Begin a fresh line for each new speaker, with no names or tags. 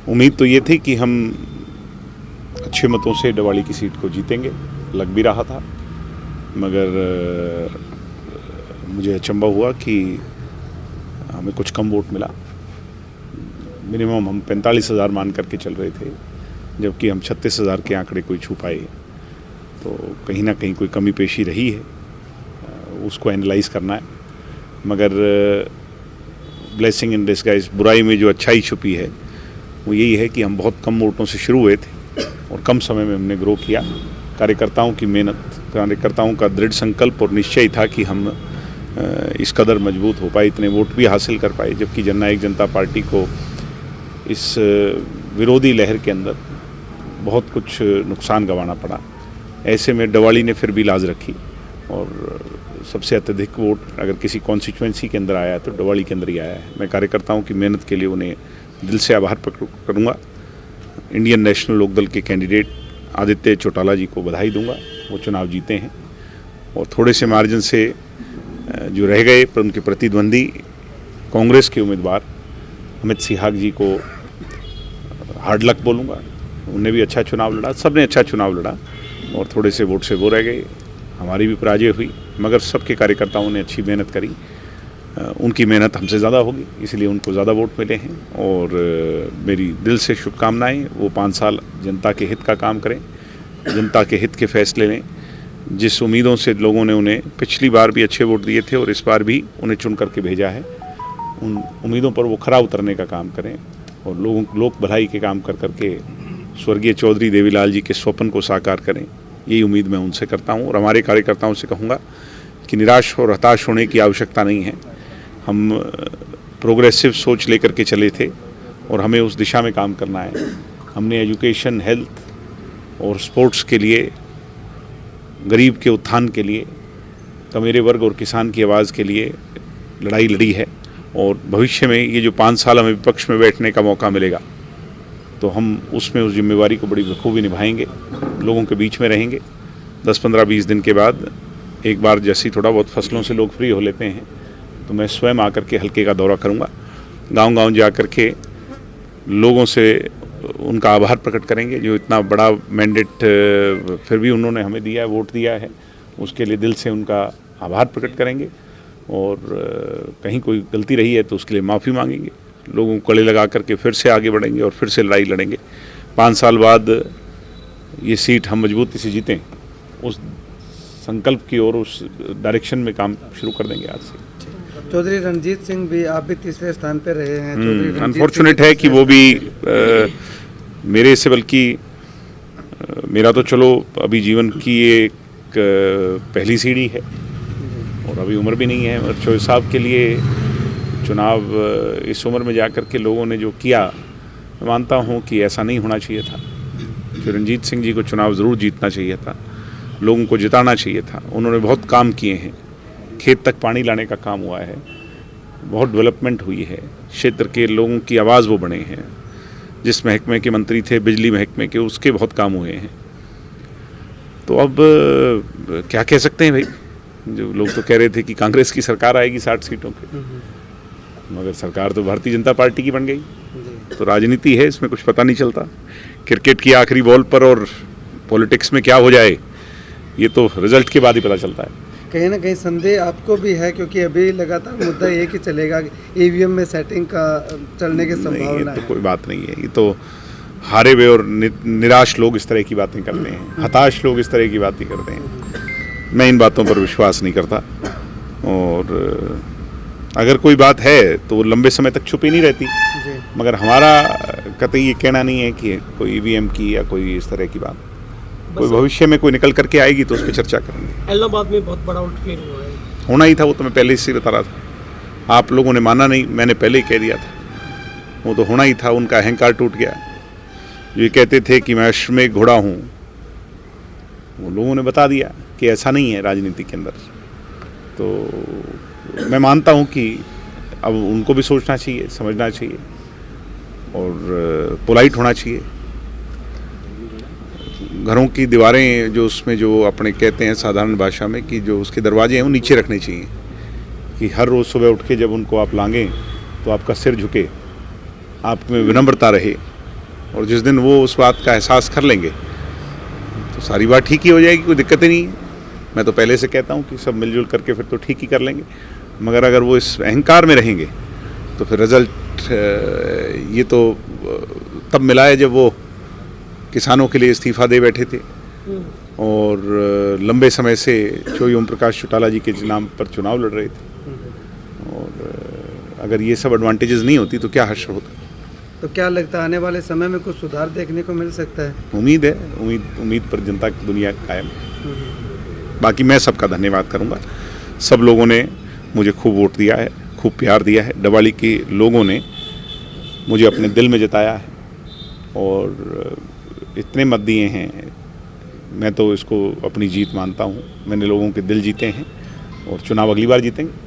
उम्मीद तो ये थी कि हम अच्छे मतों से डवाली की सीट को जीतेंगे, लग भी रहा था, मगर मुझे अचंभा हुआ कि हमें कुछ कम वोट मिला। मिनिमम हम 45,000 मान करके चल रहे थे, जबकि हम 36,000 के आंकड़े कोई छू पाए। तो कहीं ना कहीं कोई कमी पेशी रही है, उसको एनालाइज करना है। मगर ब्लेसिंग इन डिस्गाइज, बुराई में जो अच्छाई छुपी है वो यही है कि हम बहुत कम वोटों से शुरू हुए थे और कम समय में हमने ग्रो किया। कार्यकर्ताओं की मेहनत, कार्यकर्ताओं का दृढ़ संकल्प और निश्चय था कि हम इस कदर मजबूत हो पाए, इतने वोट भी हासिल कर पाए, जबकि जननायक जनता पार्टी को इस विरोधी लहर के अंदर बहुत कुछ नुकसान गंवाना पड़ा। ऐसे में डवाली ने फिर भी लाज रखी और सबसे अत्यधिक वोट अगर किसी कॉन्स्टिट्यूएंसी के अंदर आया है तो डवाली के अंदर ही आया है। मैं कार्यकर्ताओं की मेहनत के लिए उन्हें दिल से आभार प्रकट करूँगा। इंडियन नेशनल लोकदल के कैंडिडेट आदित्य चौटाला जी को बधाई दूंगा, वो चुनाव जीते हैं और थोड़े से मार्जिन से जो रह गए पर उनके प्रतिद्वंदी कांग्रेस के उम्मीदवार अमित सिहाग जी को हार्ड लक बोलूँगा। उन्हें भी अच्छा चुनाव लड़ा, सबने अच्छा चुनाव लड़ा और थोड़े से वोट से वो रह गए, हमारी भी पराजय हुई, मगर सबके कार्यकर्ताओं ने अच्छी मेहनत करी। उनकी मेहनत हमसे ज़्यादा होगी, इसलिए उनको ज़्यादा वोट मिले हैं और मेरी दिल से शुभकामनाएं। वो 5 साल जनता के हित का काम करें, जनता के हित के फैसले लें। जिस उम्मीदों से लोगों ने उन्हें पिछली बार भी अच्छे वोट दिए थे और इस बार भी उन्हें चुन करके भेजा है, उन उम्मीदों पर वो खरा उतरने का काम करें और लोक भलाई के काम कर करके स्वर्गीय चौधरी देवीलाल जी के स्वप्न को साकार करें। यही उम्मीद मैं उनसे करता हूँ और हमारे कार्यकर्ताओं से कहूँगा कि निराश और हताश होने की आवश्यकता नहीं है। हम प्रोग्रेसिव सोच लेकर के चले थे और हमें उस दिशा में काम करना है। हमने एजुकेशन, हेल्थ और स्पोर्ट्स के लिए, गरीब के उत्थान के लिए, कमेरे वर्ग और किसान की आवाज़ के लिए लड़ाई लड़ी है और भविष्य में ये जो 5 साल हमें विपक्ष में बैठने का मौका मिलेगा तो हम उसमें उस जिम्मेवारी को बड़ी बखूबी निभाएंगे, लोगों के बीच में रहेंगे। 10, 15, 20 दिन के बाद एक बार जैसी थोड़ा बहुत फसलों से लोग फ्री हो लेते हैं तो मैं स्वयं आकर के हल्के का दौरा करूंगा, गांव-गांव जा कर के लोगों से उनका आभार प्रकट करेंगे। जो इतना बड़ा मैंडेट फिर भी उन्होंने हमें दिया है, वोट दिया है, उसके लिए दिल से उनका आभार प्रकट करेंगे और कहीं कोई गलती रही है तो उसके लिए माफ़ी मांगेंगे। लोगों को गले लगा करके फिर से आगे बढ़ेंगे और फिर से लड़ाई लड़ेंगे। 5 साल बाद ये सीट हम मजबूती से जीतें, उस संकल्प की ओर, उस डायरेक्शन में काम शुरू कर देंगे आज से।
चौधरी रणजीत सिंह भी, आप भी तीसरे स्थान पर रहे हैं।
अनफॉर्चुनेट है कि वो भी मेरे से, बल्कि मेरा तो चलो अभी जीवन की एक पहली सीढ़ी है और अभी उम्र भी नहीं है। और चौधरी साहब के लिए चुनाव इस उम्र में जाकर के लोगों ने जो किया, मैं मानता हूँ कि ऐसा नहीं होना चाहिए था। कि रणजीत सिंह जी को चुनाव ज़रूर जीतना चाहिए था, लोगों को जिताना चाहिए था। उन्होंने बहुत काम किए हैं, खेत तक पानी लाने का काम हुआ है, बहुत डेवलपमेंट हुई है, क्षेत्र के लोगों की आवाज़ वो बने हैं। जिस महकमे के मंत्री थे, बिजली महकमे के, उसके बहुत काम हुए हैं। तो अब क्या कह सकते हैं भाई, जो लोग तो कह रहे थे कि कांग्रेस की सरकार आएगी 60 सीटों पे, मगर सरकार तो भारतीय जनता पार्टी की बन गई। तो राजनीति है, इसमें कुछ पता नहीं चलता। क्रिकेट की आखिरी बॉल पर और पॉलिटिक्स में क्या हो जाए ये तो रिजल्ट के बाद ही पता चलता है।
कहीं ना कहीं संदेह आपको भी है, क्योंकि अभी लगातार मुद्दा ये कि चलेगा ईवीएम में सेटिंग का चलने की संभावना है।
तो कोई बात नहीं है, ये तो हारे हुए और निराश लोग इस तरह की बातें करते हैं, हताश लोग इस तरह की बातें करते हैं। मैं इन बातों पर विश्वास नहीं करता और अगर कोई बात है तो वो लंबे समय तक छुपी नहीं रहती। मगर हमारा कतई ये कहना नहीं है कि कोई ईवीएम की या कोई इस तरह की बात, कोई भविष्य में कोई निकल करके आएगी तो उस पर चर्चा करेंगे।
इलाहाबाद में बहुत बड़ा उल्टफेर हुआ है,
होना ही था, वो तो मैं पहले से बता रहा था। आप लोगों ने माना नहीं, मैंने पहले ही कह दिया था, वो तो होना ही था। उनका अहंकार टूट गया। जो ये कहते थे कि मैं अश्वमेघ घोड़ा हूँ, वो लोगों ने बता दिया कि ऐसा नहीं है राजनीति के अंदर। तो मैं मानता हूँ कि अब उनको भी सोचना चाहिए, समझना चाहिए और पोलाइट होना चाहिए। घरों की दीवारें जो उसमें जो अपने कहते हैं साधारण भाषा में कि जो उसके दरवाजे हैं वो नीचे रखने चाहिए, कि हर रोज़ सुबह उठ के जब उनको आप लांघें तो आपका सिर झुके, आप में विनम्रता रहे और जिस दिन वो उस बात का एहसास कर लेंगे तो सारी बात ठीक ही हो जाएगी, कोई दिक्कत ही नहीं है। मैं तो पहले से कहता हूँ कि सब मिलजुल करके फिर तो ठीक ही कर लेंगे, मगर अगर वो इस अहंकार में रहेंगे तो फिर रिजल्ट ये तो तब मिला है जब वो किसानों के लिए इस्तीफ़ा दे बैठे थे और लंबे समय से चोई ओम प्रकाश चौटाला जी के नाम पर चुनाव लड़ रहे थे। और अगर ये सब एडवांटेजेस नहीं होती तो क्या हश्र होता।
तो क्या लगता है आने वाले समय में कुछ सुधार देखने को मिल सकता है?
उम्मीद है, उम्मीद पर जनता की दुनिया कायम। बाकी मैं सबका धन्यवाद करूंगा। सब लोगों ने मुझे खूब वोट दिया है, खूब प्यार दिया है। डवाली के लोगों ने मुझे अपने दिल में जिताया है और इतने मत दिए हैं, मैं तो इसको अपनी जीत मानता हूँ। मैंने लोगों के दिल जीते हैं और चुनाव अगली बार जीतेंगे।